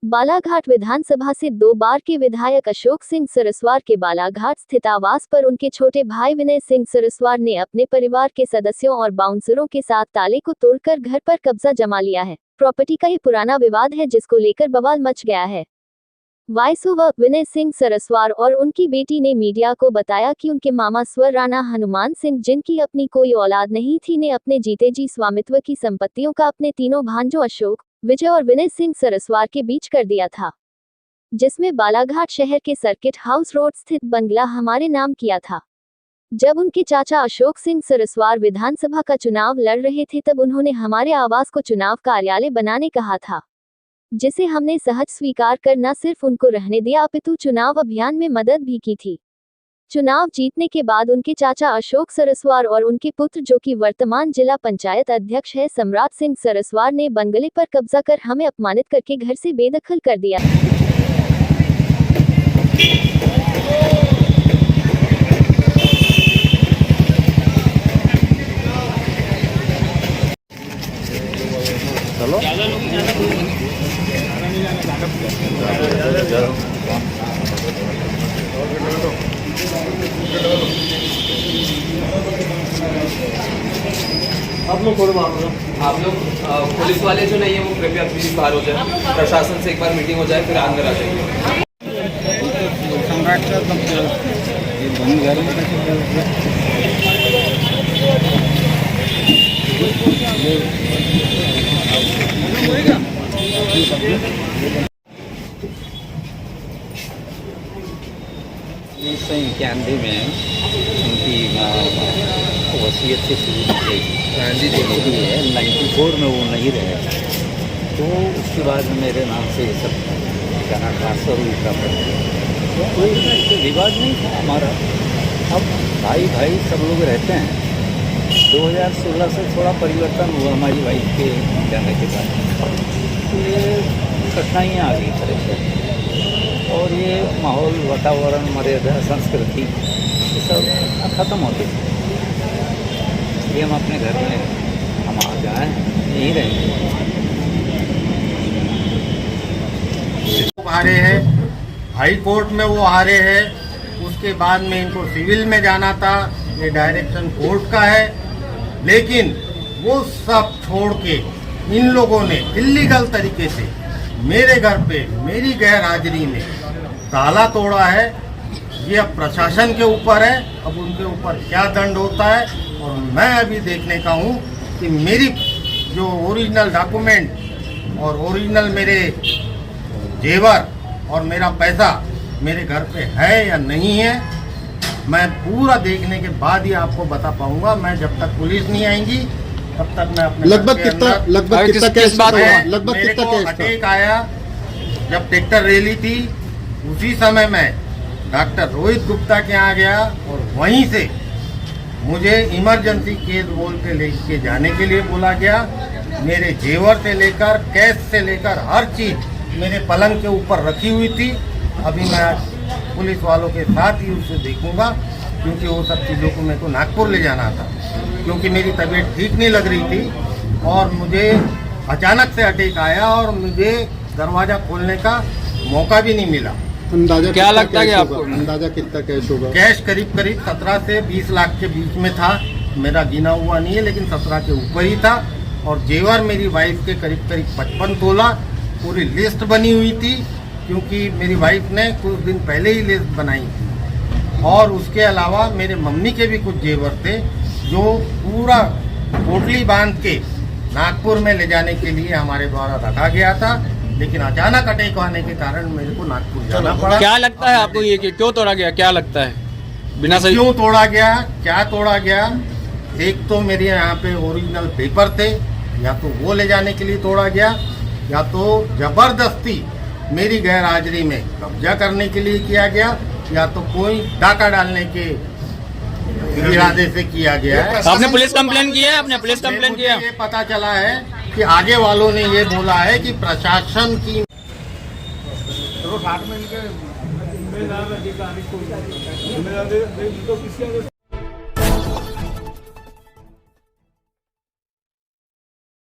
बालाघाट विधानसभा से 2 बार के विधायक अशोक सिंह सरस्वार के बालाघाट स्थित आवास पर उनके छोटे भाई विनय सिंह सरस्वार ने अपने परिवार के सदस्यों और बाउंसरों के साथ ताले को तोड़कर घर पर कब्जा जमा लिया है। प्रॉपर्टी का ये पुराना विवाद है जिसको लेकर बवाल मच गया है। वायसुव विनय सिंह सरस्वार और उनकी बेटी ने मीडिया को बताया कि उनके मामा स्वर राणा हनुमान सिंह, जिनकी अपनी कोई औलाद नहीं थी, ने अपने जीते जी स्वामित्व की संपत्तियों का अपने तीनों भांजों अशोक, विजय और विनय सिंह सरस्वार के बीच कर दिया था, जिसमें बालाघाट शहर के सर्किट हाउस रोड स्थित बंगला हमारे नाम किया था। जब उनके चाचा अशोक सिंह सरस्वार विधानसभा का चुनाव लड़ रहे थे तब उन्होंने हमारे आवास को चुनाव कार्यालय बनाने कहा था, जिसे हमने सहज स्वीकार कर न सिर्फ उनको रहने दिया अपितु चुनाव अभियान में मदद भी की थी। चुनाव जीतने के बाद उनके चाचा अशोक सरस्वार और उनके पुत्र, जो कि वर्तमान जिला पंचायत अध्यक्ष है, सम्राट सिंह सरस्वार, ने बंगले पर कब्जा कर हमें अपमानित करके घर से बेदखल कर दिया। आप लोग पुलिस वाले जो नहीं है वो कृपया प्लीज बाहर हो जाए, प्रशासन से एक बार मीटिंग हो जाए फिर अंदर आ जाएंगे। सम्राट का ये बंद घर में कैंडी में उनकी वसीयत से शुरू की गई है। 94 में वो नहीं रहे, तो उसके बाद मेरे नाम से ये सब गाना ट्रांसफर हुई प्रॉपर्टी। कोई विवाद नहीं था हमारा। अब भाई भाई सब लोग रहते हैं। 2016 से थोड़ा परिवर्तन हुआ हमारी वाइफ के जाने के बाद, तो ये कठिनाइयाँ आ गई तरह से, और ये माहौल, वातावरण, मर्यादा, संस्कृति ये सब ख़त्म होते थे। इसलिए हम अपने घर में हम आ जाएँ, यहीं रहेंगे। हारे हैं, हाई कोर्ट में वो हारे हैं, उसके बाद में इनको सिविल में जाना था, ये डायरेक्शन कोर्ट का है, लेकिन वो सब छोड़ के इन लोगों ने इल्लीगल तरीके से मेरे घर पे मेरी गैर हाजिरी में ताला तोड़ा है। ये अब प्रशासन के ऊपर है, अब उनके ऊपर क्या दंड होता है। और मैं अभी देखने का हूँ कि मेरी जो ओरिजिनल डॉक्यूमेंट और ओरिजिनल मेरे जेवर और मेरा पैसा मेरे घर पे है या नहीं है, मैं पूरा देखने के बाद ही आपको बता पाऊंगा। मैं जब तक पुलिस नहीं आएंगी तब तक मैं अपने लगभग कितना केस हुआ? लगभग कितना केस था? अटैक आया जब ट्रैक्टर रैली थी, उसी समय मैं डॉक्टर रोहित गुप्ता के यहाँ गया और वहीं से मुझे इमरजेंसी केस बोल के लेके जाने के लिए बोला गया। मेरे जेवर से लेकर कैश से लेकर हर चीज मेरे पलंग के ऊपर रखी हुई थी। अभी मैं पुलिस वालों के साथ ही उसे देखूंगा, क्योंकि वो सब चीज़ों को मेरे को नागपुर ले जाना था, क्योंकि मेरी तबीयत ठीक नहीं लग रही थी और मुझे अचानक से अटैक आया और मुझे दरवाज़ा खोलने का मौका भी नहीं मिला। अंदाजा क्या लगता है आपको? अंदाजा कितना कैश होगा? कैश करीब 17 से 20 लाख के बीच में था। मेरा गिना हुआ नहीं है, लेकिन 17 के ऊपर ही था। और जेवर मेरी वाइफ के करीब 55 तोला, पूरी लिस्ट बनी हुई थी, क्योंकि मेरी वाइफ ने कुछ दिन पहले ही लिस्ट बनाई थी। और उसके अलावा मेरे मम्मी के भी कुछ जेवर थे, जो पूरा पोटली बांध के नागपुर में ले जाने के लिए हमारे द्वारा रखा गया था, लेकिन अचानक अटैक आने के कारण मेरे को नागपुर जाना पड़ा। क्या लगता है आपको ये कि क्यों तोड़ा गया? क्या लगता है बिना सही क्यों तोड़ा गया, क्या तोड़ा गया? एक तो मेरे यहाँ पे ओरिजिनल पेपर थे, या तो वो ले जाने के लिए तोड़ा गया, या तो जबरदस्ती मेरी गैर हाजिरी में कब्जा करने के लिए किया गया, या तो कोई डाका डालने के इरादे से किया गया है। आपने पुलिस कंप्लेन की है? आपने पुलिस कंप्लेन किया? ये पता चला है कि आगे वालों ने ये बोला है कि प्रशासन की